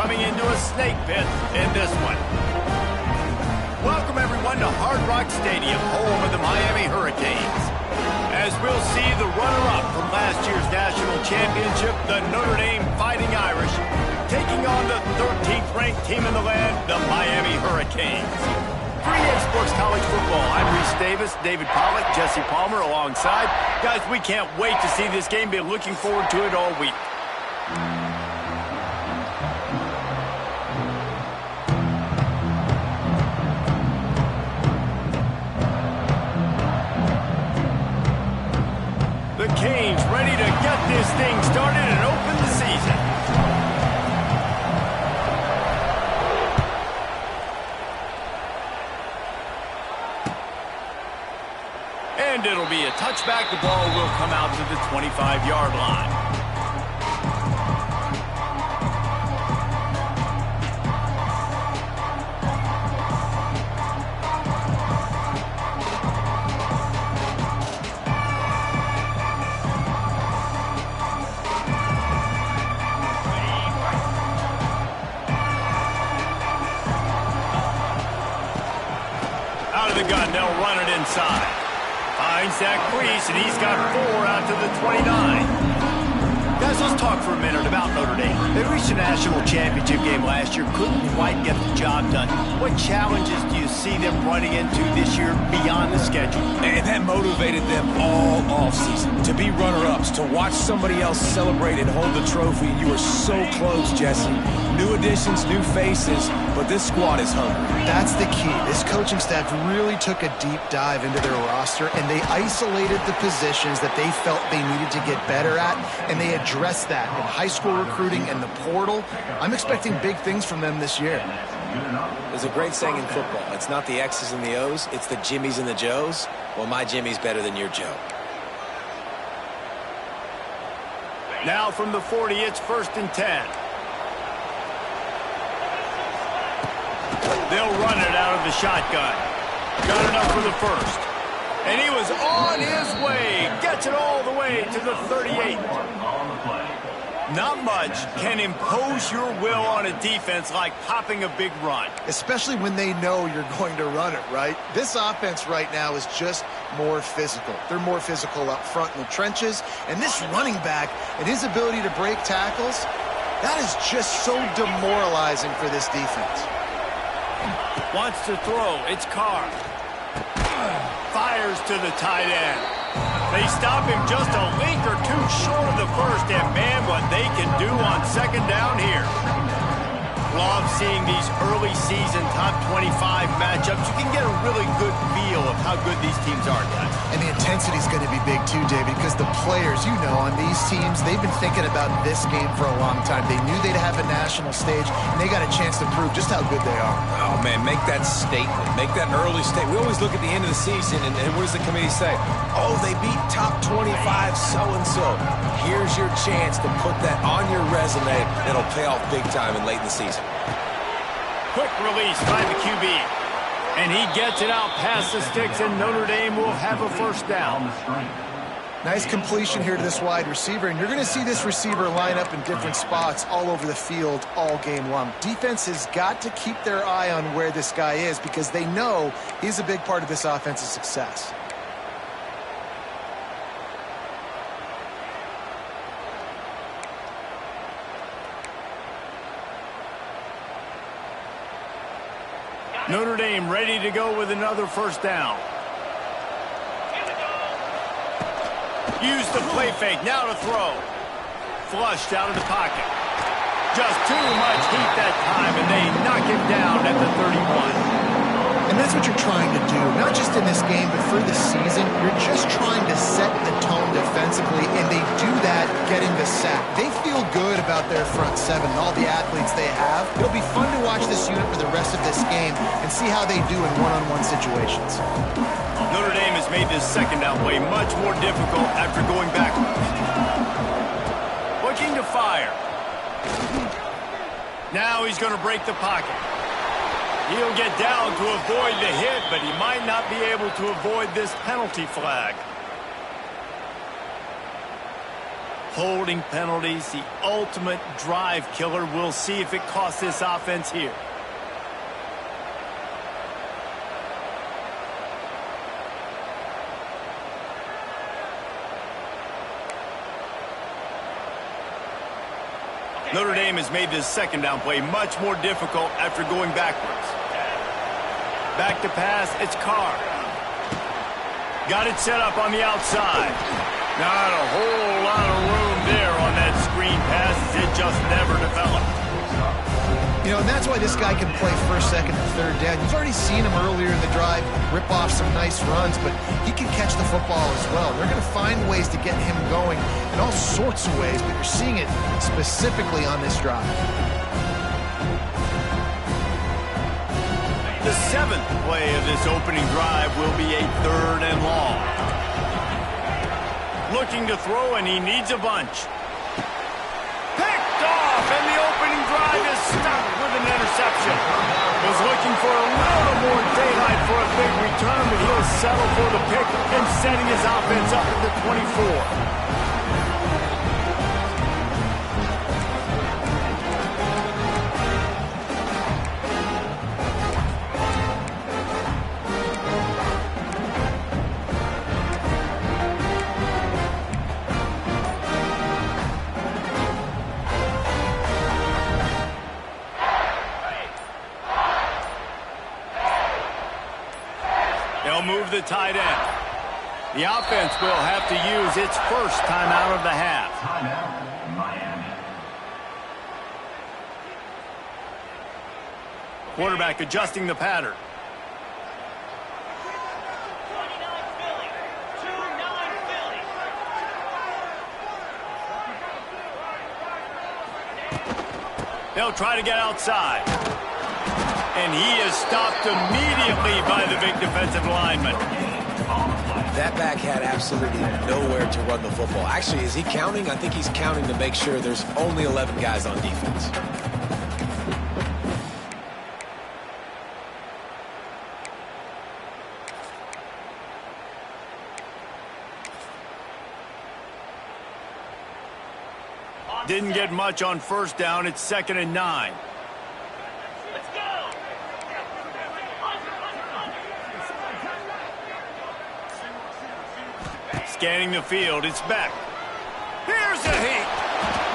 coming into a snake pit in this one. Welcome, everyone, to Hard Rock Stadium, home of the Miami Hurricanes. As we'll see the runner-up from last year's national championship, the Notre Dame Fighting Irish, taking on the 13th-ranked team in the land, the Miami Hurricanes. 3A Sports College Football. I'm Reese Davis, David Pollack, Jesse Palmer alongside. Guys, we can't wait to see this game. Been looking forward to it all week. The Canes ready to get this thing started and open the season. And it'll be a touchback. The ball will come out to the 25-yard line. Out of the gun, they'll run it inside. Finds that crease, and he's got 4 out to the 29. Guys, let's talk for a minute about Notre Dame. They reached a national championship game last year, couldn't quite get the job done. What challenges do you see them running into this year beyond the schedule? And that motivated them all offseason to be runner-ups, to watch somebody else celebrate and hold the trophy. You were so close, Jesse. New additions, new faces, but this squad is hungry. That's the key. This coaching staff really took a deep dive into their roster, and they isolated the positions that they felt they needed to get better at, and they addressed that in high school recruiting and the portal. I'm expecting big things from them this year. There's a great saying in football. It's not the X's and the O's, it's the Jimmies and the Joes. Well, my Jimmy's better than your Joe. Now from the 40, it's 1st and 10. They'll run it out of the shotgun. Got enough for the first. And he was on his way. Gets it all the way to the 38. Not much can impose your will on a defense like popping a big run. Especially when they know you're going to run it, right? This offense right now is just more physical. They're more physical up front in the trenches. And this running back and his ability to break tackles, that is just so demoralizing for this defense. Wants to throw. It's Carr. Fires to the tight end. They stop him just a link or two short of the first, and man, what they can do on 2nd down here. Love seeing these early season top 25 matchups. You can get a really good feel of how good these teams are, guys. And the intensity is going to be big too, David, because the players, you know, on these teams, they've been thinking about this game for a long time. They knew they'd have a national stage, and they got a chance to prove just how good they are. Oh, man, make that statement. Make that early statement. We always look at the end of the season, and what does the committee say? Oh, they beat top 25 so-and-so. Here's your chance to put that on your resume. It'll pay off big time and late in the season. Quick release by the QB. And he gets it out past the sticks, and Notre Dame will have a 1st down. Nice completion here to this wide receiver, and you're going to see this receiver line up in different spots all over the field all game long. Defense has got to keep their eye on where this guy is because they know he's a big part of this offense's success. Notre Dame ready to go with another 1st down. Use the play fake, now to throw. Flushed out of the pocket. Just too much heat that time, and they knock him down at the 31. And that's what you're trying to do, not just in this game, but for the season. You're just trying to set the tone defensively, and they do that getting the sack. They feel good about their front 7 and all the athletes they have. It'll be fun to watch this unit for the rest of this game and see how they do in one-on-one situations. Notre Dame has made this 2nd down play much more difficult after going backwards. Looking to fire. Now he's going to break the pocket. He'll get down to avoid the hit, but he might not be able to avoid this penalty flag. Holding penalties, the ultimate drive killer. We'll see if it costs this offense here. Notre Dame has made this second down play much more difficult after going backwards. Back to pass, it's Carr. Got it set up on the outside. Not a whole lot of room there on that screen pass. It just never developed. You know, and that's why this guy can play first, second, and third down. You've already seen him earlier in the drive rip off some nice runs, but he can catch the football as well. They're going to find ways to get him going in all sorts of ways, but you're seeing it specifically on this drive. The seventh play of this opening drive will be a 3rd and long. Looking to throw, and he needs a bunch. Picked off, and the opening drive is stopped with an interception. Was looking for a little more daylight for a big return, but he'll settle for the pick and setting his offense up at the 24. They'll move the tight end. The offense will have to use its first timeout of the half. Timeout, Miami. Quarterback adjusting the pattern. They'll try to get outside. And he is stopped immediately by the big defensive lineman. That back had absolutely nowhere to run the football. Actually, is he counting? I think he's counting to make sure there's only 11 guys on defense. Didn't get much on first down. It's 2nd and 9. Scanning the field, it's Beck. Here's a heat.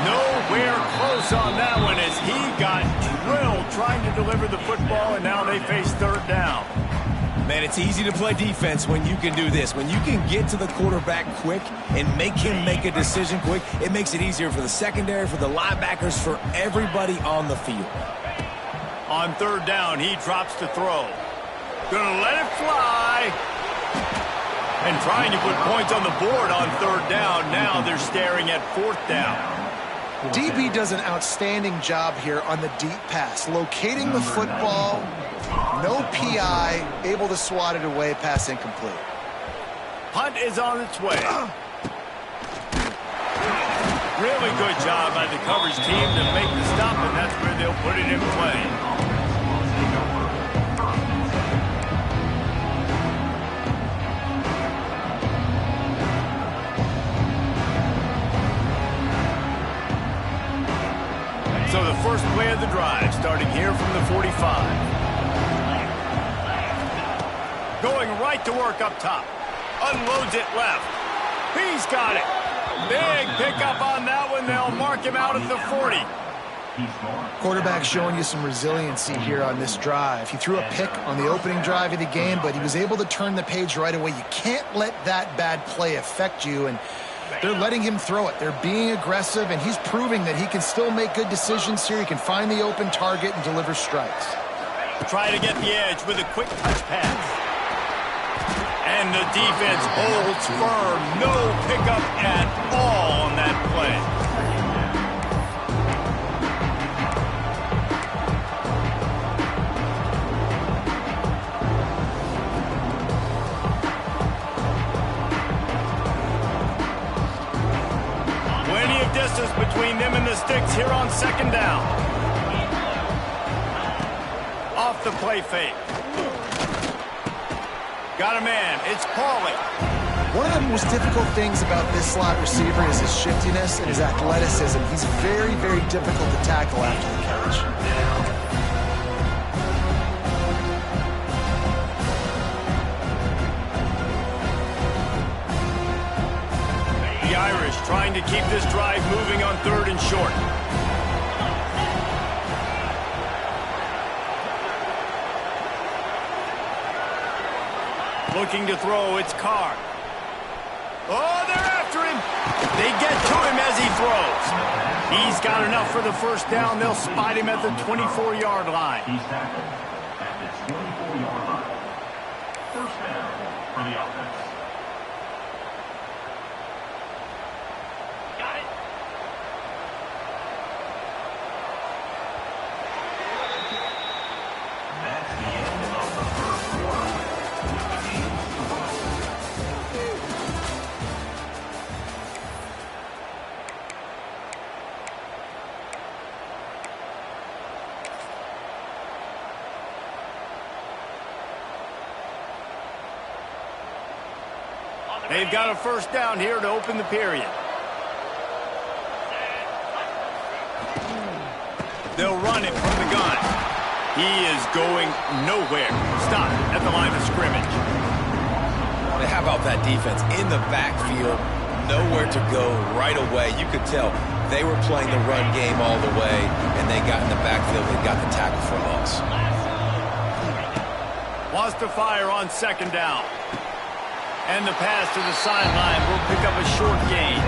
Nowhere close on that one as he got drilled trying to deliver the football, and now they face 3rd down. Man, it's easy to play defense when you can do this. When you can get to the quarterback quick and make him make a decision quick, it makes it easier for the secondary, for the linebackers, for everybody on the field. On 3rd down, he drops to throw. Gonna let it fly. And trying to put points on the board on 3rd down. Now they're staring at 4th down. DB does an outstanding job here on the deep pass. Locating the football, no PI, able to swat it away, pass incomplete. Punt is on its way. Really good job by the coverage team to make the stop, and that's where they'll put it in play. So the first play of the drive, starting here from the 45. Going right to work up top. Unloads it left. He's got it. Big pickup on that one. They'll mark him out at the 40. Quarterback showing you some resiliency here on this drive. He threw a pick on the opening drive of the game, but he was able to turn the page right away. You can't let that bad play affect you, and they're letting him throw it. They're being aggressive, and he's proving that he can still make good decisions here. He can find the open target and deliver strikes. Try to get the edge with a quick touch pass. And the defense holds firm. No pickup at all on that play. Distance between them and the sticks here on 2nd down. Off the play fake. Got a man. It's Pauly. One of the most difficult things about this slot receiver is his shiftiness and his athleticism. He's very, very difficult to tackle after the catch. The Irish trying to keep this drive moving on 3rd and short. Looking to throw, it's Carr. Oh, they're after him. They get to him as he throws. He's got enough for the first down. They'll spot him at the 24-yard line. He's tackled at the 24-yard line. First down for the offense. Got it. That's the end of the first quarter. They've got a first down here to open the period. They'll run it from the gun. He is going nowhere. Stop at the line of scrimmage. How about that defense in the backfield? Nowhere to go right away. You could tell they were playing the run game all the way, and they got in the backfield and got the tackle for a loss. Wants to fire on 2nd down. And the pass to the sideline will pick up a short gain.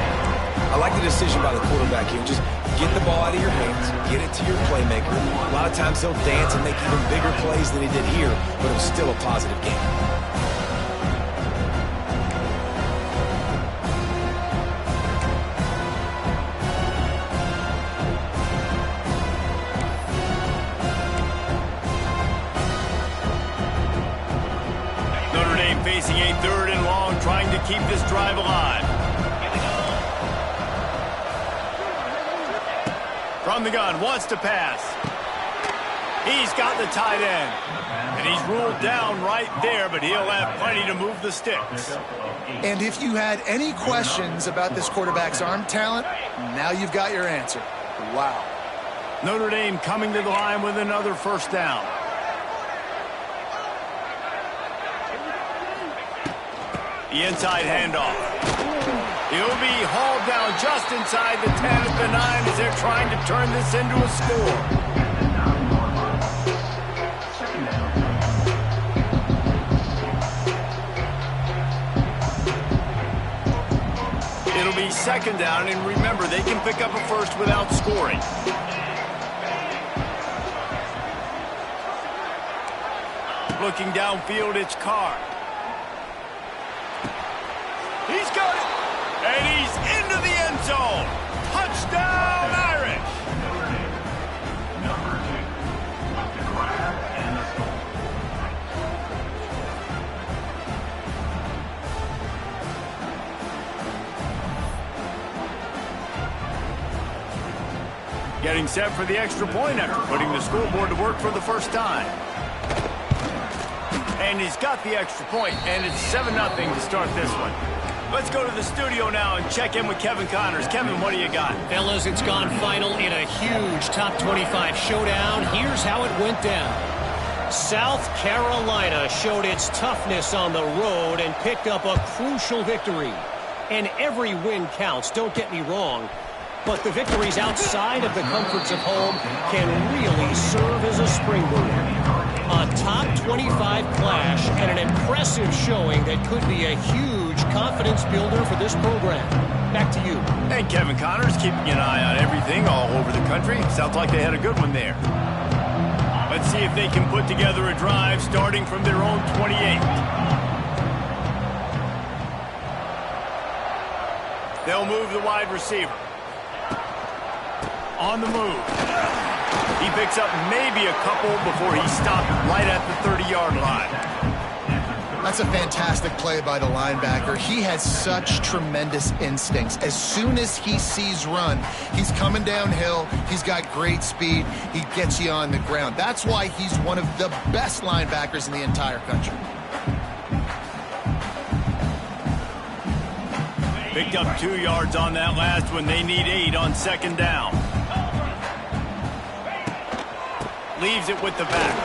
I like the decision by the quarterback here. Just get the ball out of your hands, get it to your playmaker. A lot of times he'll dance and make even bigger plays than he did here, but it was still a positive game. Facing a 3rd and long, trying to keep this drive alive. From the gun, wants to pass. He's got the tight end. And he's ruled down right there, but he'll have plenty to move the sticks. And if you had any questions about this quarterback's arm talent, now you've got your answer. Wow. Notre Dame coming to the line with another first down. The inside handoff. He'll be hauled down just inside the 10 at the 9 as they're trying to turn this into a score. It'll be 2nd down, and remember, they can pick up a first without scoring. Looking downfield, it's Carr. He's got it, and he's into the end zone. Touchdown, Irish. Number 2, the grab and the score. Getting set for the extra point after putting the scoreboard to work for the first time. And he's got the extra point, and it's 7-0 to start this one. Let's go to the studio now and check in with Kevin Connors. Kevin, what do you got? Fellas, it's gone final in a huge top 25 showdown. Here's how it went down. South Carolina showed its toughness on the road and picked up a crucial victory. And every win counts, don't get me wrong. But the victories outside of the comforts of home can really serve as a springboard. A top 25 clash and an impressive showing that could be a huge confidence builder for this program. Back to you. And Kevin Connors keeping an eye on everything all over the country. Sounds like they had a good one there. Let's see if they can put together a drive starting from their own 28. They'll move the wide receiver. On the move. He picks up maybe a couple before he stopped right at the 30-yard line. That's a fantastic play by the linebacker. He has such tremendous instincts. As soon as he sees run, he's coming downhill. He's got great speed. He gets you on the ground. That's why he's one of the best linebackers in the entire country. Picked up 2 yards on that last one. They need 8 on second down. Leaves it with the back.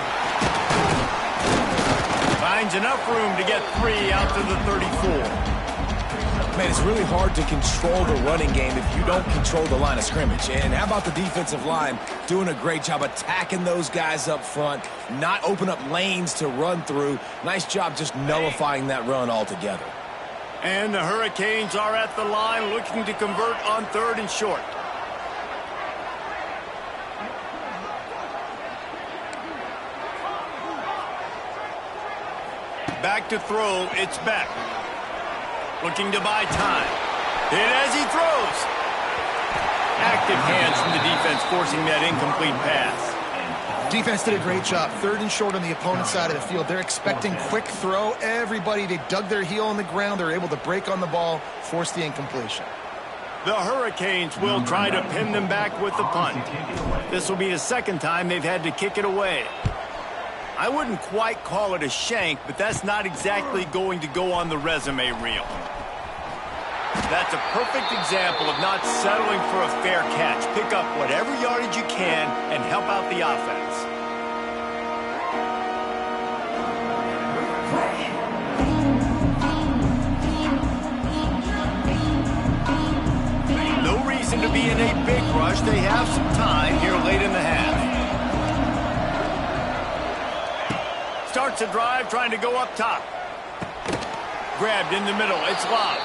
Finds enough room to get 3 out to the 34. Man, it's really hard to control the running game if you don't control the line of scrimmage. And how about the defensive line doing a great job attacking those guys up front, not open up lanes to run through. Nice job just nullifying that run altogether. And the Hurricanes are at the line looking to convert on 3rd and short. Back to throw, it's Beck. Looking to buy time. Hit as he throws. Active hands from the defense forcing that incomplete pass. Defense did a great job. 3rd and short on the opponent's side of the field. They're expecting quick throw. Everybody, they dug their heel on the ground. They're able to break on the ball, force the incompletion. The Hurricanes will try to pin them back with the punt. This will be the 2nd time they've had to kick it away. I wouldn't quite call it a shank, but that's not exactly going to go on the resume reel. That's a perfect example of not settling for a fair catch. Pick up whatever yardage you can and help out the offense. No reason to be in a big rush. They have some time here late in the half. Starts a drive trying to go up top. Grabbed in the middle. It's Love.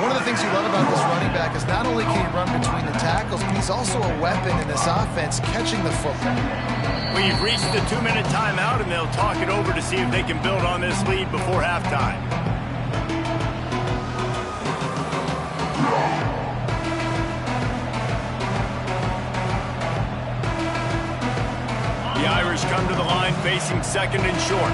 One of the things you love about this running back is not only can he run between the tackles, but he's also a weapon in this offense catching the football. We've reached the 2-minute timeout, and they'll talk it over to see if they can build on this lead before halftime. The Irish come to the line facing 2nd and short.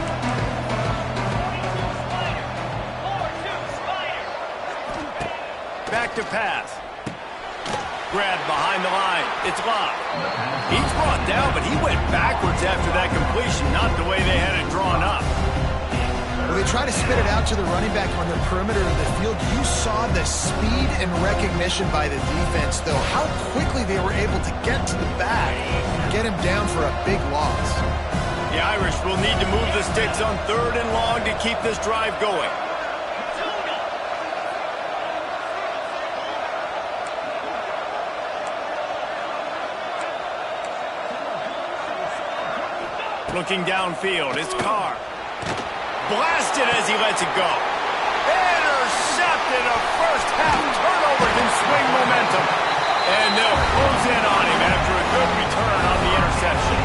Back to pass. Grabbed behind the line. It's Love. He's brought down, but he went backwards after that completion, not the way they had it drawn up. When they try to spit it out to the running back on the perimeter of the field, you saw the speed and recognition by the defense, though, how quickly they were able to get to the back and get him down for a big loss. The Irish will need to move the sticks on 3rd and long to keep this drive going. Looking downfield, it's Carr. Blasted as he lets it go. Intercepted. A first-half turnover can swing momentum. And they'll close in on him after a good return on the interception.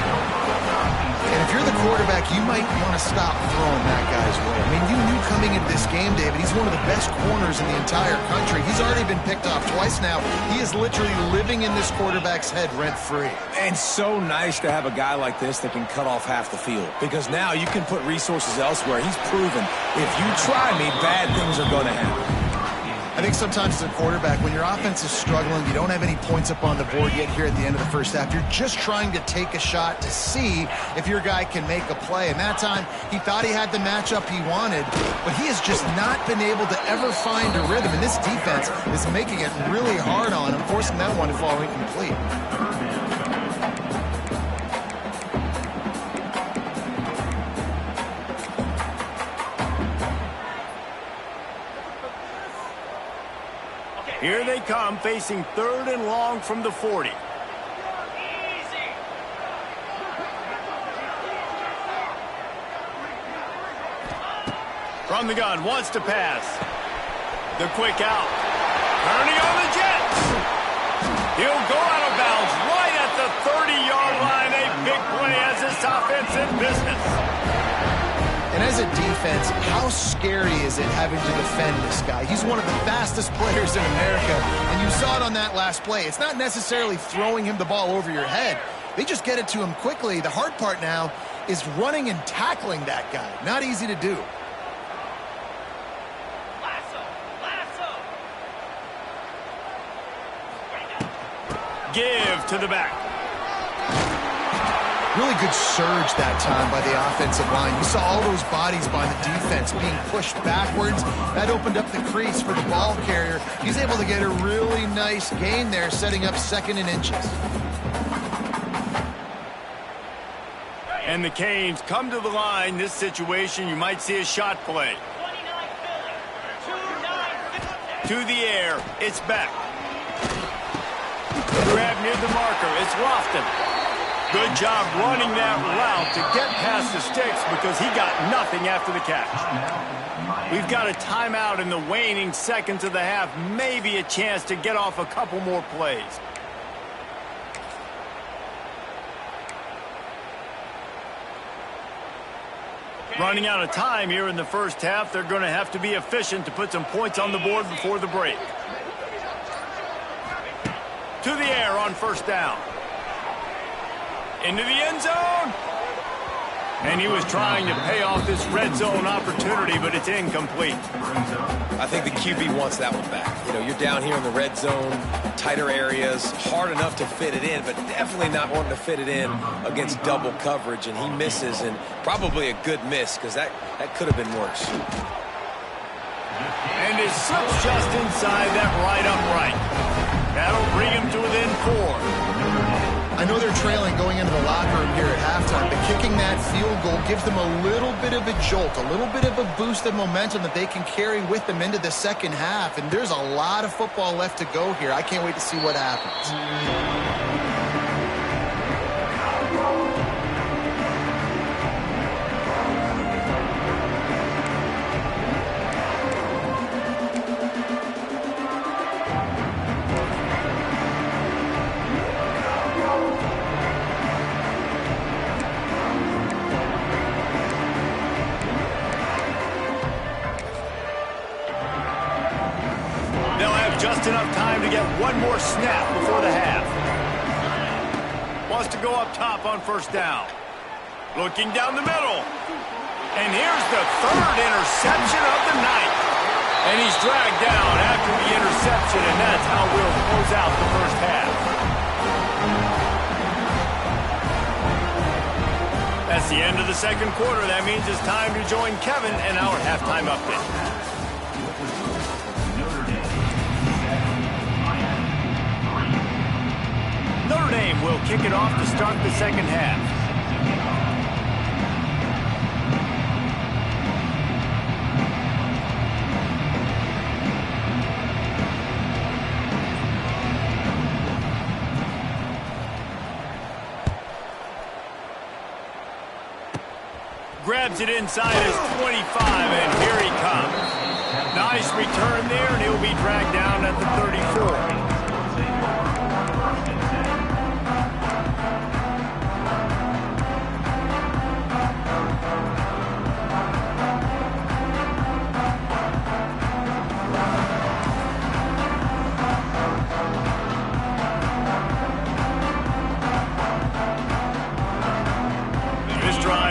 And if you're the quarterback, you might want to stop throwing that guy's way. I mean, you knew coming into this game, David, he's one of the best corners in the entire country. He's already been picked off twice now. He is literally living in this quarterback's head rent-free. And so nice to have a guy like this that can cut off half the field. Because now you can put resources elsewhere. He's proven, if you try me, bad things are going to happen. I think sometimes as a quarterback, when your offense is struggling, you don't have any points up on the board yet here at the end of the first half, you're just trying to take a shot to see if your guy can make a play. And that time, he thought he had the matchup he wanted, but he has just not been able to ever find a rhythm. And this defense is making it really hard on him, forcing that one to fall incomplete. Here they come, facing 3rd and long from the 40. From the gun, wants to pass. The quick out. Ernie on the Jets. He'll go out of bounds right at the 30-yard line. A big play as this offense in business. And as a defense, how scary is it having to defend this guy? He's one of the fastest players in America, and you saw it on that last play. It's not necessarily throwing him the ball over your head. They just get it to him quickly. The hard part now is running and tackling that guy. Not easy to do. Give to the back. Really good surge that time by the offensive line. You saw all those bodies by the defense being pushed backwards. That opened up the crease for the ball carrier. He's able to get a really nice gain there, setting up 2nd and inches. And the Canes come to the line. This situation, you might see a shot play. To the air, it's back. Grab near the marker, it's Lofton. Good job running that route to get past the sticks because he got nothing after the catch. We've got a timeout in the waning seconds of the half, maybe a chance to get off a couple more plays. Running out of time here in the first half. They're going to have to be efficient to put some points on the board before the break. To the air on 1st down. Into the end zone. And he was trying to pay off this red zone opportunity, but it's incomplete. I think the QB wants that one back. You know, you're down here in the red zone, tighter areas, hard enough to fit it in, but definitely not wanting to fit it in against double coverage, and he misses, and probably a good miss because that could have been worse. And it slips just inside that right upright. That'll bring him to within 4. I know they're trailing going into the locker room here at halftime, but kicking that field goal gives them a little bit of a jolt, a little bit of a boost of momentum that they can carry with them into the second half. And there's a lot of football left to go here. I can't wait to see what happens. Just enough time to get one more snap before the half. Wants to go up top on 1st down. Looking down the middle. And here's the 3rd interception of the night. And he's dragged down after the interception, and that's how we'll close out the first half. That's the end of the second quarter. That means it's time to join Kevin in our halftime update. Notre Dame will kick it off to start the second half. Grabs it inside his 25, and here he comes. Nice return there, and he'll be dragged down at the 34.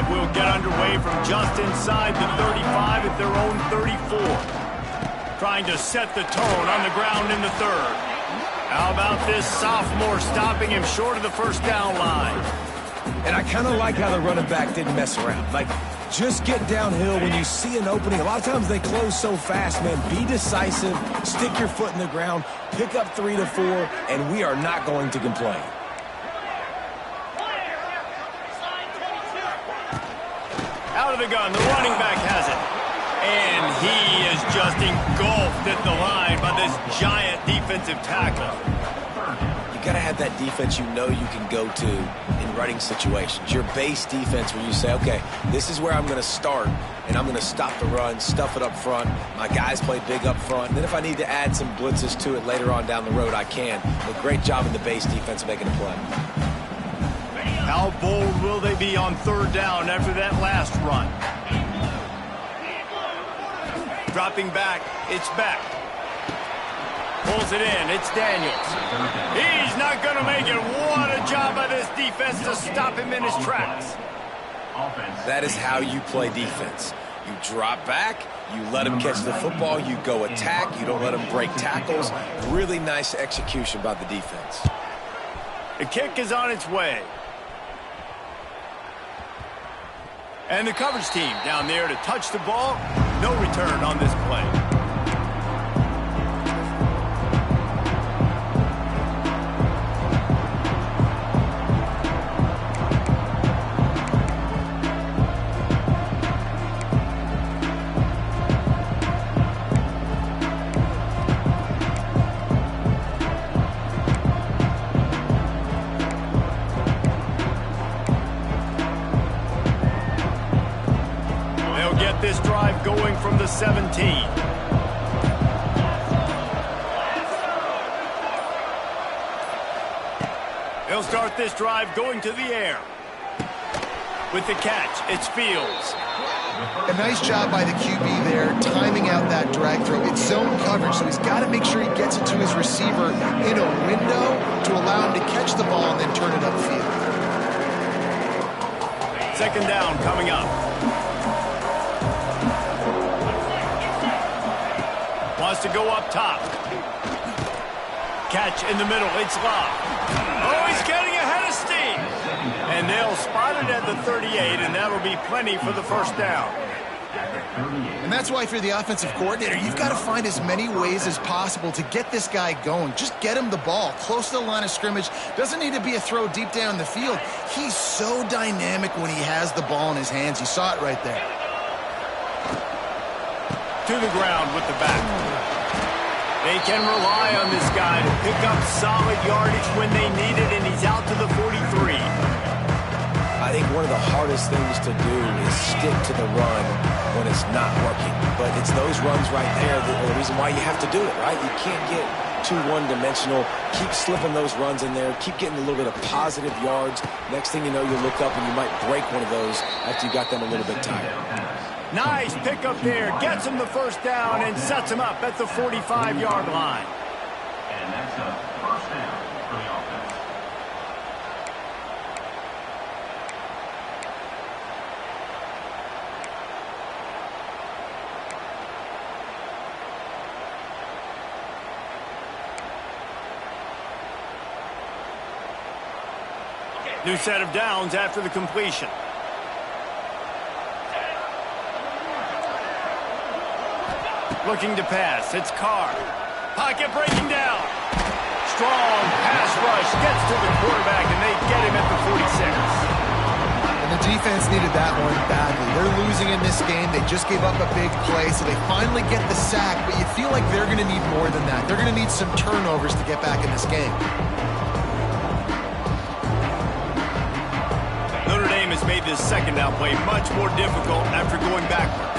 Will get underway from just inside the 35 at their own 34. Trying to set the tone on the ground in the 3rd. How about this sophomore stopping him short of the 1st down line? And I kind of like how the running back didn't mess around. Like, just get downhill when you see an opening. A lot of times they close so fast, man. Be decisive, stick your foot in the ground, pick up 3 to 4, and we are not going to complain. Out of the gun, the running back has it. And he is just engulfed at the line by this giant defensive tackle. You got to have that defense you know you can go to in running situations. Your base defense where you say, okay, this is where I'm going to start, and I'm going to stop the run, stuff it up front. My guys play big up front. And then if I need to add some blitzes to it later on down the road, I can. But great job in the base defense making a play. How bold will they be on 3rd down after that last run? Dropping back, it's back. Pulls it in, it's Daniels. He's not going to make it. What a job by this defense to stop him in his tracks. That is how you play defense. You drop back, you let him catch the football, you go attack, you don't let him break tackles. Really nice execution by the defense. The kick is on its way. And the coverage team down there to touch the ball. No return on this play. This drive going from the 17. He'll start this drive going to the air. With the catch, it's Fields. A nice job by the QB there, timing out that drag throw. It's zone coverage, so he's got to make sure he gets it to his receiver in a window to allow him to catch the ball and then turn it upfield. Second down coming up. Wants to go up top. Catch in the middle. It's locked. Oh, he's getting ahead of steam. And they'll spot it at the 38, and that'll be plenty for the first down. And that's why if you're the offensive coordinator, you've got to find as many ways as possible to get this guy going. Just get him the ball close to the line of scrimmage. Doesn't need to be a throw deep down the field. He's so dynamic when he has the ball in his hands. You saw it right there. To the ground with the back. They can rely on this guy to pick up solid yardage when they need it, and he's out to the 43. I think one of the hardest things to do is stick to the run when it's not working. But it's those runs right there that are the reason why you have to do it, right? You can't get too one-dimensional. Keep slipping those runs in there. Keep getting a little bit of positive yards. Next thing you know, you look up and you might break one of those after you got them a little bit tired. Nice pickup there. Gets him the first down and sets him up at the 45-yard line. And that's a first down for the offense. New set of downs after the completion. Looking to pass. It's Carr. Pocket breaking down. Strong pass rush. Gets to the quarterback, and they get him at the 46. And the defense needed that one badly. They're losing in this game. They just gave up a big play, so they finally get the sack, but you feel like they're going to need more than that. They're going to need some turnovers to get back in this game. Notre Dame has made this second down play much more difficult after going backwards.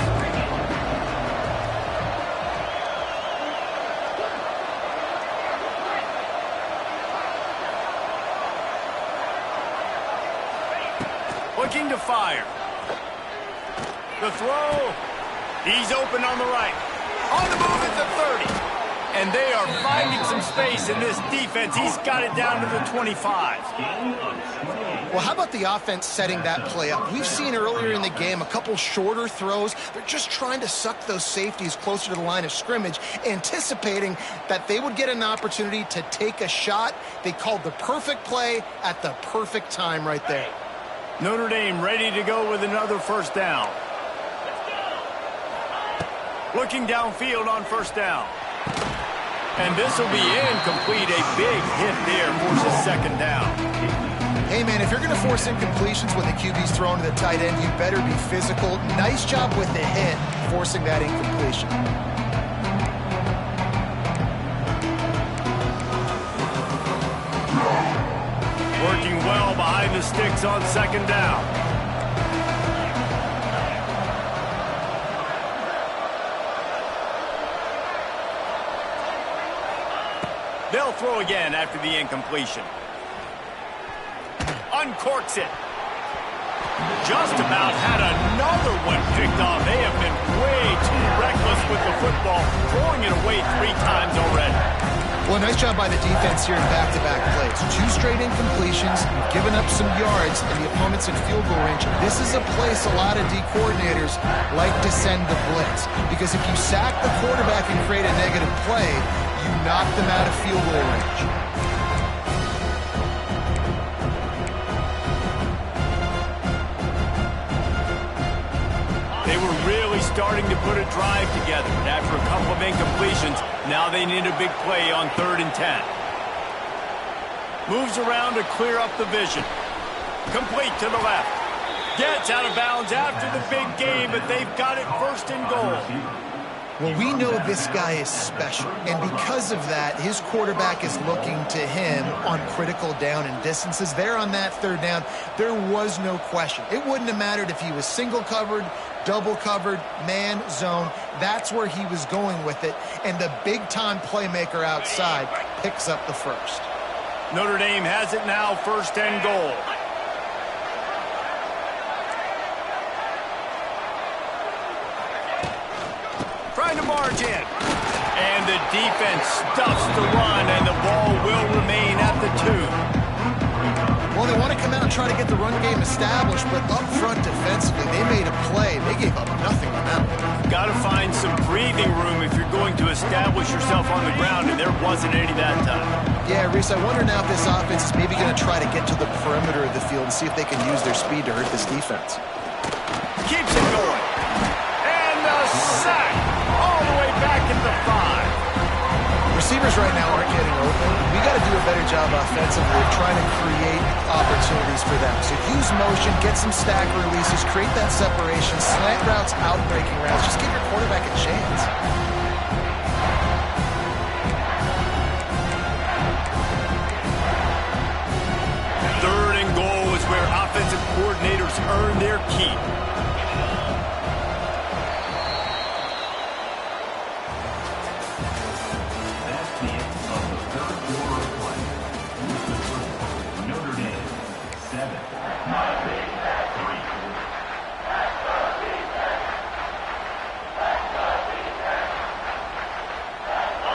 Looking to fire. The throw. He's open on the right. On the move at the 30. And they are finding some space in this defense. He's got it down to the 25. Well, how about the offense setting that play up? We've seen earlier in the game a couple shorter throws. They're just trying to suck those safeties closer to the line of scrimmage, anticipating that they would get an opportunity to take a shot. They called the perfect play at the perfect time right there. Notre Dame ready to go with another first down. Looking downfield on first down. And this will be incomplete. A big hit there forces second down. Hey, man, if you're going to force incompletions when the QB's thrown to the tight end, you better be physical. Nice job with the hit, forcing that incompletion. Working well behind the sticks on second down. They'll throw again after the incompletion. Uncorks it. Just about had another one picked off. They have been way too reckless with the football, throwing it away 3 times already. Well, nice job by the defense here in back-to-back plays. 2 straight incompletions, giving up some yards, and the opponent's in field goal range. This is a place a lot of D coordinators like to send the blitz, because if you sack the quarterback and create a negative play, you knock them out of field goal range. They were really starting to put a drive together. And after a couple of incompletions, now they need a big play on 3rd and 10. Moves around to clear up the vision. Complete to the left. Gets out of bounds after the big game, but they've got it 1st and goal. Well, we know this guy is special, and because of that, his quarterback is looking to him on critical down and distances. There on that 3rd down, there was no question. It wouldn't have mattered if he was single covered, double covered, man, zone. That's where he was going with it, and the big-time playmaker outside picks up the first. Notre Dame has it now, 1st and goal. Trying to march in. And the defense stuffs the run, and the ball will remain at the 2. Well, they want to come out and try to get the run game established, but up front defensively, they made a play. They gave up nothing on that one. Got to find some breathing room if you're going to establish yourself on the ground, and there wasn't any that time. Yeah, Reese, I wonder now if this offense is maybe going to try to get to the perimeter of the field and see if they can use their speed to hurt this defense. Keeps it going. And the sack all the way back at the 5. Receivers right now aren't getting open. We got to do a better job offensively of trying to create opportunities for them. So use motion, get some stack releases, create that separation, slant routes, out-breaking routes. Just give your quarterback a chance. Third and goal is where offensive coordinators earn their keep.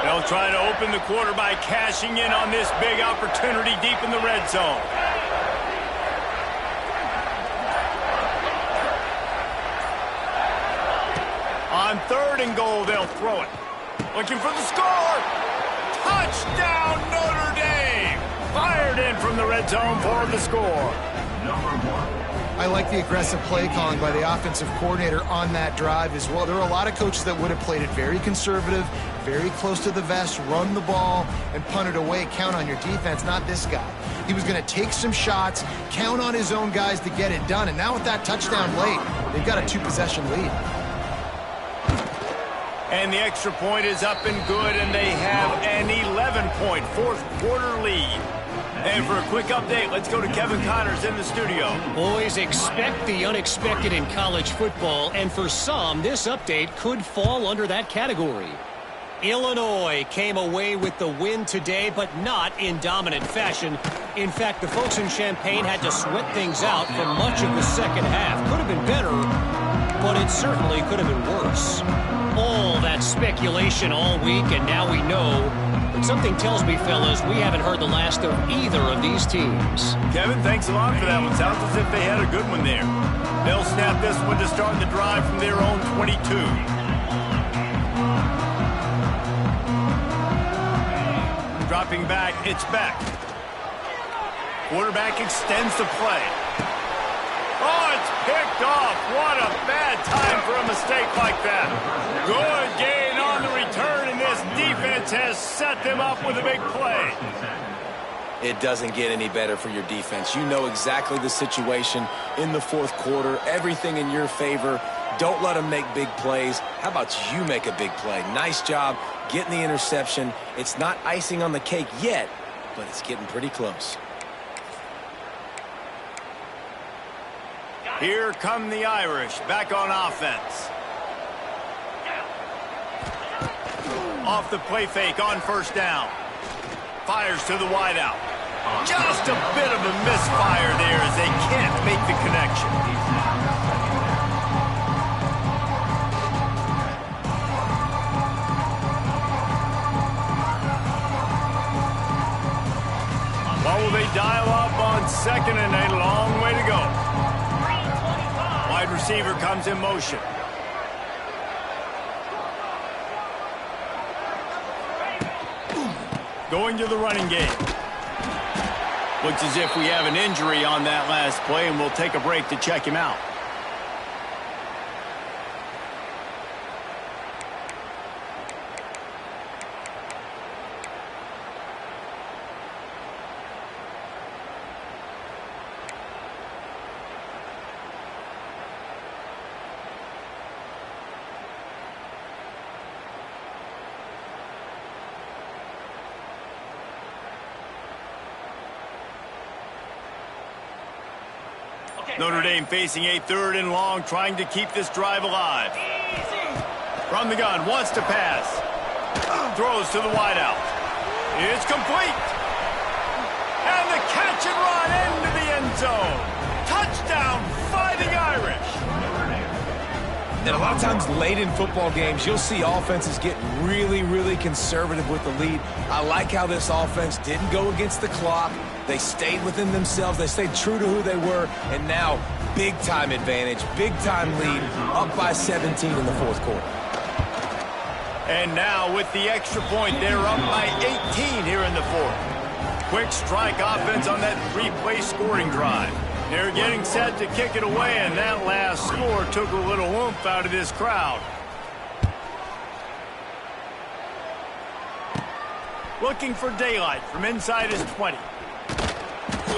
They'll try to open the quarter by cashing in on this big opportunity deep in the red zone. On 3rd and goal, they'll throw it. Looking for the score. Touchdown, Notre Dame. Fired in from the red zone for the score. I like the aggressive play calling by the offensive coordinator on that drive as well. There are a lot of coaches that would have played it very conservative, very close to the vest, run the ball, and punt it away. Count on your defense, not this guy. He was going to take some shots, count on his own guys to get it done, and now with that touchdown late, they've got a 2-possession lead. And the extra point is up and good, and they have an 11-point fourth-quarter lead. And for a quick update, let's go to Kevin Connors in the studio. Boys, expect the unexpected in college football, and for some, this update could fall under that category. Illinois came away with the win today, but not in dominant fashion. In fact, the folks in Champaign had to sweat things out for much of the second half. Could have been better, but it certainly could have been worse. All that speculation all week, and now we know. But something tells me, fellas, we haven't heard the last of either of these teams. Kevin, thanks a lot for that one. Sounds as if they had a good one there. They'll snap this one to start the drive from their own 22. Dropping back, it's Beck. Quarterback extends the play. Oh, it's picked off. What a bad time for a mistake like that. Good gain on the return, and this defense has set them up with a big play. It doesn't get any better for your defense. You know exactly the situation in the fourth quarter. Everything in your favor. Don't let them make big plays. How about you make a big play? Nice job getting the interception. It's not icing on the cake yet, but it's getting pretty close. Here come the Irish, back on offense. Off the play fake on first down. Fires to the wideout. Just a bit of a misfire there as they can't make the connection. What will they dial up on second and a long way to go? Wide receiver comes in motion. Going to the running game. Looks as if we have an injury on that last play, and we'll take a break to check him out. Notre Dame facing a 3rd and long, trying to keep this drive alive. From the gun, wants to pass. Throws to the wideout. It's complete. And the catch and run into the end zone. Touchdown, Fighting Irish. And a lot of times late in football games, you'll see offenses get really, really conservative with the lead. I like how this offense didn't go against the clock. They stayed within themselves. They stayed true to who they were. And now, big-time advantage, big-time lead, up by 17 in the 4th quarter. And now with the extra point, they're up by 18 here in the 4th. Quick strike offense on that 3-play scoring drive. They're getting set to kick it away, and that last score took a little oomph out of this crowd. Looking for daylight from inside his 20.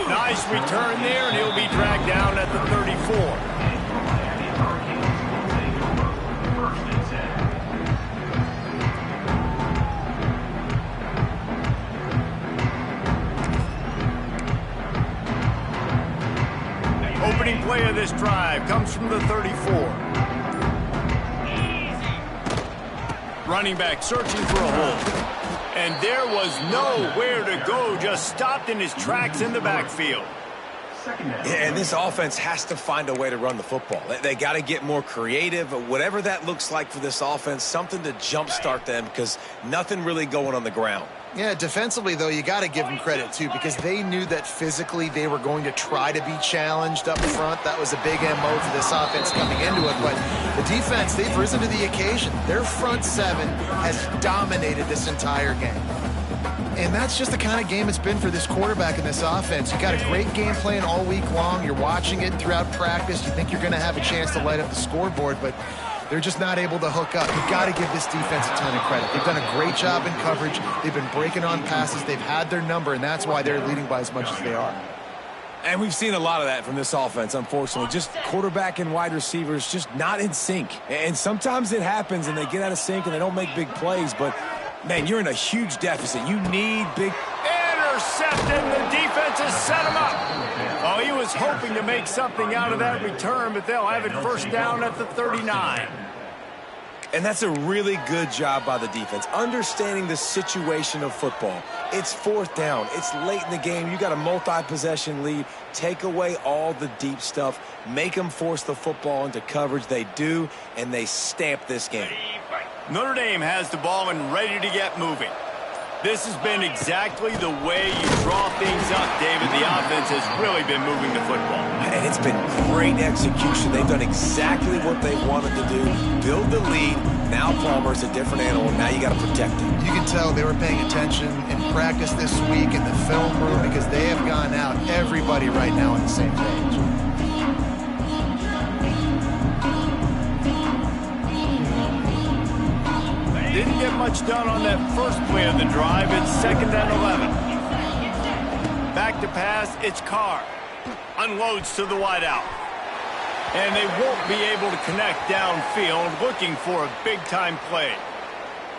Nice return there, and he'll be dragged down at the 34. Opening play of this drive comes from the 34. Running back searching for a hole. And there was nowhere to go, just stopped in his tracks in the backfield. Yeah, and this offense has to find a way to run the football. They got to get more creative, whatever that looks like for this offense, something to jumpstart them because nothing really going on the ground. Yeah, defensively, though, you got to give them credit, too, because they knew that physically they were going to try to be challenged up front. That was a big MO for this offense coming into it. But the defense, they've risen to the occasion. Their front 7 has dominated this entire game. And that's just the kind of game it's been for this quarterback in this offense. You got a great game plan all week long. You're watching it throughout practice. You think you're going to have a chance to light up the scoreboard, but they're just not able to hook up. You've got to give this defense a ton of credit. They've done a great job in coverage. They've been breaking on passes. They've had their number, and that's why they're leading by as much as they are. And we've seen a lot of that from this offense, unfortunately. Just quarterback and wide receivers just not in sync. And sometimes it happens, and they get out of sync, and they don't make big plays. But, man, you're in a huge deficit. You need big... Intercepted. The defense has set him up. Oh, he was hoping to make something out of that return, but they'll have it first down at the 39. And that's a really good job by the defense, understanding the situation of football. It's 4th down. It's late in the game. You got a multi-possession lead. Take away all the deep stuff. Make them force the football into coverage. They do, and they stamp this game. Notre Dame has the ball and ready to get moving. This has been exactly the way you draw things up, David. The offense has really been moving the football. And it's been great execution. They've done exactly what they wanted to do. Build the lead. Now Palmer's a different animal. Now you got to protect him. You can tell they were paying attention in practice this week in the film room because they have gone out, everybody right now on the same page. Didn't get much done on that first play of the drive. It's 2nd and 11. Back to pass, it's Carr. Unloads to the wideout. And they won't be able to connect downfield, looking for a big-time play.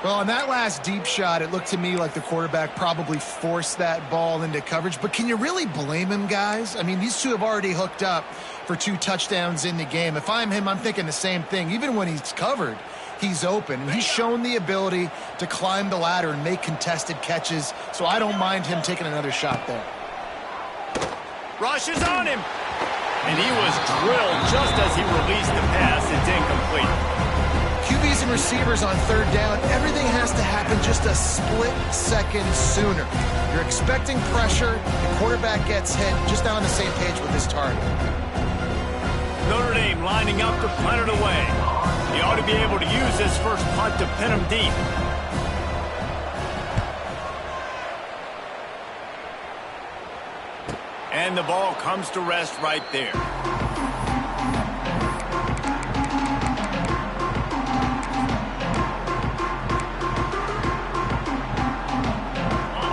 Well, on that last deep shot, it looked to me like the quarterback probably forced that ball into coverage. But can you really blame him, guys? I mean, these two have already hooked up for 2 touchdowns in the game. If I'm him, I'm thinking the same thing. Even when he's covered, he's open. And he's shown the ability to climb the ladder and make contested catches. So I don't mind him taking another shot there. Rushes on him. And he was drilled just as he released the pass. It's incomplete. QBs and receivers on 3rd down, everything has to happen just a split second sooner. You're expecting pressure, the quarterback gets hit, just not on the same page with his target. Notre Dame lining up to punt it away. He ought to be able to use this first punt to pin him deep. And the ball comes to rest right there.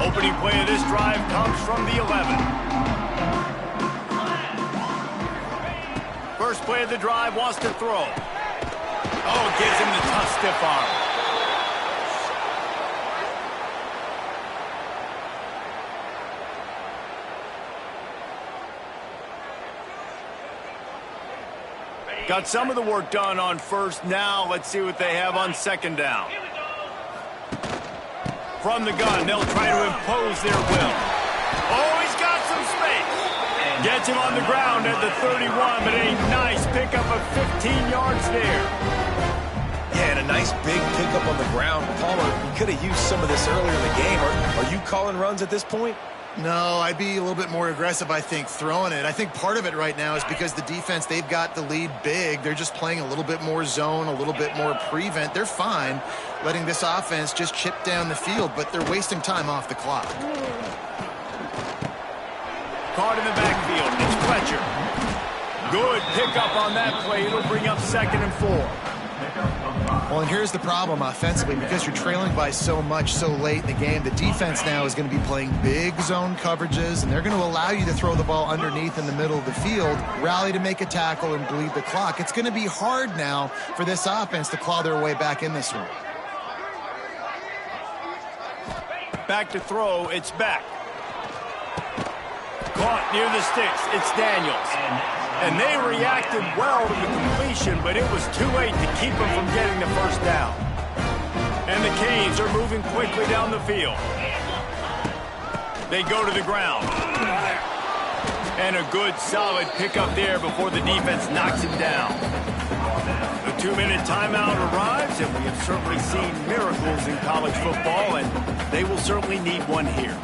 Opening play of this drive comes from the 11. First play of the drive, wants to throw. Oh, gives him the tough stiff arm. Got some of the work done on first. Now let's see what they have on second down. From the gun, they'll try to impose their will. Oh, he's got some space. Gets him on the ground at the 31, but a nice pickup of 15 yards there. Yeah, and a nice big pickup on the ground. Palmer, you could have used some of this earlier in the game. Are you calling runs at this point? No, I'd be a little bit more aggressive, I think, throwing it. I think part of it right now is because the defense, they've got the lead big. They're just playing a little bit more zone, a little bit more prevent. They're fine letting this offense just chip down the field, but they're wasting time off the clock. Caught in the backfield. It's Fletcher. Good pickup on that play. It'll bring up 2nd and 4. Well, and here's the problem offensively. Because you're trailing by so much so late in the game, the defense now is going to be playing big zone coverages, and they're going to allow you to throw the ball underneath in the middle of the field, rally to make a tackle, and bleed the clock. It's going to be hard now for this offense to claw their way back in this one. Back to throw. It's back. Caught near the sticks. It's Daniels. And they reacted well to the completion, but it was too late to keep them from getting the first down. And the Canes are moving quickly down the field. They go to the ground. And a good, solid pickup there before the defense knocks him down. The 2-minute timeout arrives, and we have certainly seen miracles in college football, and they will certainly need one here.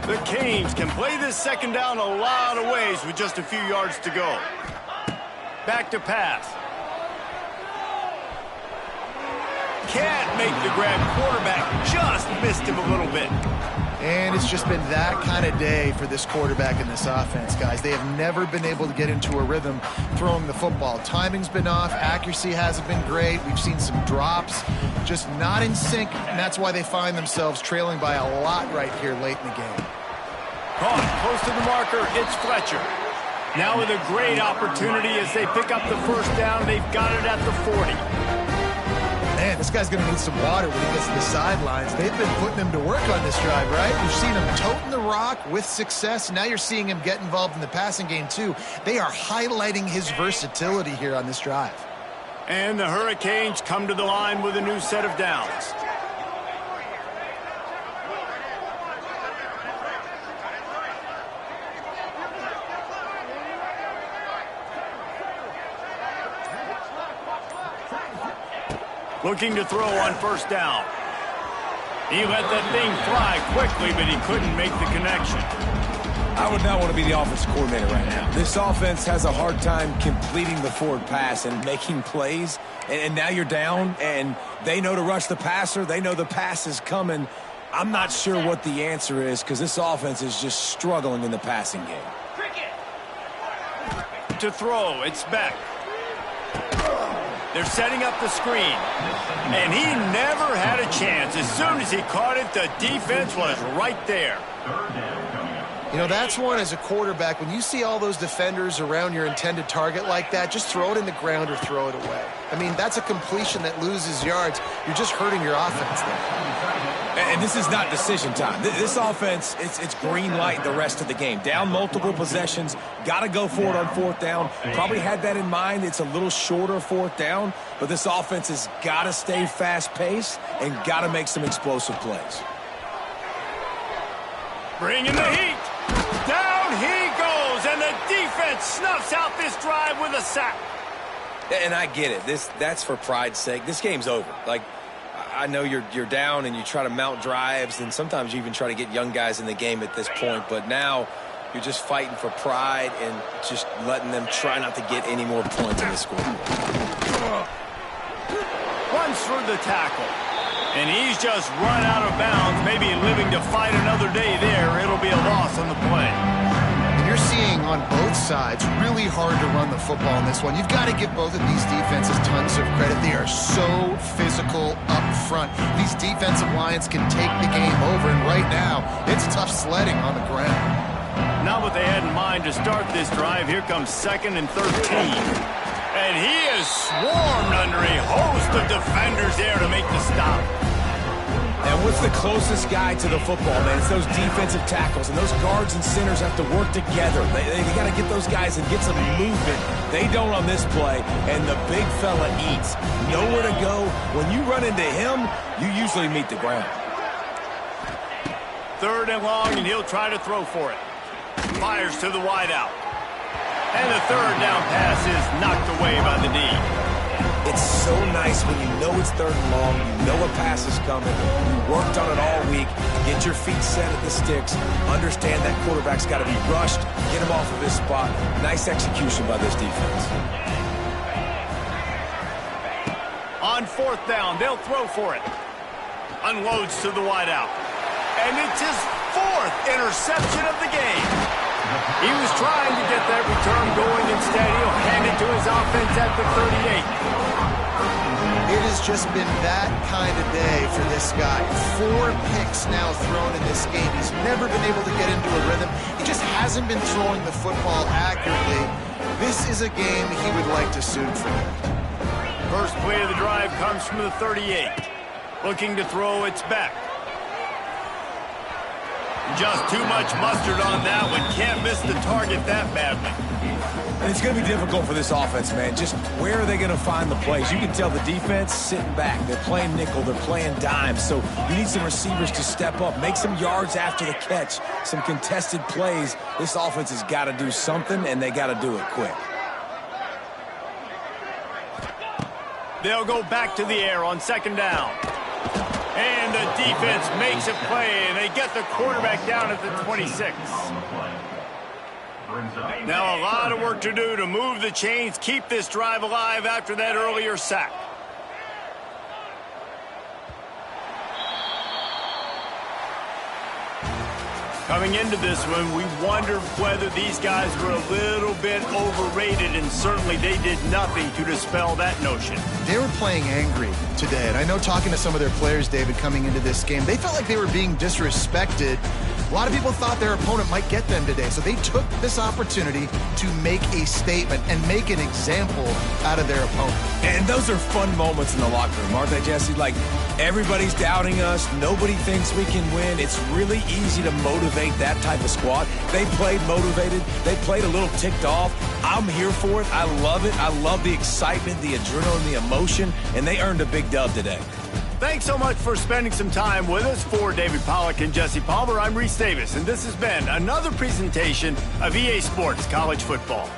The Canes can play this second down a lot of ways with just a few yards to go. Back to pass. Can't make the grab. Quarterback just missed him a little bit. And it's just been that kind of day for this quarterback in this offense, guys. They have never been able to get into a rhythm throwing the football. Timing's been off. Accuracy hasn't been great. We've seen some drops. Just not in sync, and that's why they find themselves trailing by a lot right here late in the game. Caught close to the marker. It's Fletcher. Now with a great opportunity as they pick up the first down. They've got it at the 40. Man, this guy's going to need some water when he gets to the sidelines. They've been putting him to work on this drive, right? You've seen him toting the rock with success. Now you're seeing him get involved in the passing game, too. They are highlighting his versatility here on this drive. And the Hurricanes come to the line with a new set of downs. Looking to throw on first down. He let that thing fly quickly, but he couldn't make the connection. I would not want to be the offensive coordinator right now. This offense has a hard time completing the forward pass and making plays. And now you're down, and they know to rush the passer. They know the pass is coming. I'm not sure what the answer is because this offense is just struggling in the passing game. To throw, it's back. They're setting up the screen. And he never had a chance. As soon as he caught it, the defense was right there. You know, that's one as a quarterback. When you see all those defenders around your intended target like that, just throw it in the ground or throw it away. I mean, that's a completion that loses yards. You're just hurting your offense there. And this is not decision time. This offense, it's green light the rest of the game. Down multiple possessions, got to go for it on fourth down. Probably had that in mind. It's a little shorter fourth down, but this offense has got to stay fast-paced and got to make some explosive plays. Bringing the heat. Down he goes, and the defense snuffs out this drive with a sack. And I get it. That's for pride's sake. This game's over. Like, I know you're down and you try to mount drives, and sometimes you even try to get young guys in the game at this point. But now you're just fighting for pride and just letting them try not to get any more points in the scoreboard. Runs through the tackle. And he's just run out of bounds, maybe living to fight another day there. It'll be a loss on the play. And you're seeing on both sides really hard to run the football in this one. You've got to give both of these defenses tons of credit. They are so physical up front. These defensive lines can take the game over, and right now, it's tough sledding on the ground. Not what they had in mind to start this drive. Here comes 2nd and 13. And he is swarmed under a host of defenders there to make the stop. And what's the closest guy to the football, man? It's those defensive tackles, and those guards and centers have to work together. They got to get those guys and get some movement. They don't on this play, and the big fella eats. Nowhere to go. When you run into him, you usually meet the ground. 3rd and long, and he'll try to throw for it. Fires to the wideout. And the 3rd down pass is knocked away by the D. It's so nice when you know it's 3rd and long, you know a pass is coming, you worked on it all week, get your feet set at the sticks, understand that quarterback's got to be rushed, get him off of his spot. Nice execution by this defense. On 4th down, they'll throw for it. Unloads to the wideout. And it's his 4th interception of the game. He was trying to get that return going. Instead, he'll hand it to his offense at the 38. It has just been that kind of day for this guy. 4 picks now thrown in this game. He's never been able to get into a rhythm. He just hasn't been throwing the football accurately. This is a game he would like to suit for. First play of the drive comes from the 38. Looking to throw, it's back. Just too much mustard on that one. Can't miss the target that badly. And it's going to be difficult for this offense, man. Just where are they going to find the plays? You can tell the defense sitting back. They're playing nickel. They're playing dime. So you need some receivers to step up, make some yards after the catch, some contested plays. This offense has got to do something, and they got to do it quick. They'll go back to the air on 2nd down. And the defense makes a play, and they get the quarterback down at the 26. Now a lot of work to do to move the chains, keep this drive alive after that earlier sack. Coming into this one, we wondered whether these guys were a little bit overrated, and certainly they did nothing to dispel that notion. They were playing angry today, and I know talking to some of their players, David, coming into this game, they felt like they were being disrespected. A lot of people thought their opponent might get them today, so they took this opportunity to make a statement and make an example out of their opponent. And those are fun moments in the locker room, aren't they, Jesse? Like, everybody's doubting us. Nobody thinks we can win. It's really easy to motivate that type of squad. They played motivated. They played a little ticked off. I'm here for it. I love it. I love the excitement, the adrenaline, the emotion, and they earned a big dub today. Thanks so much for spending some time with us. For David Pollack and Jesse Palmer, I'm Reese Davis, and this has been another presentation of EA Sports College Football.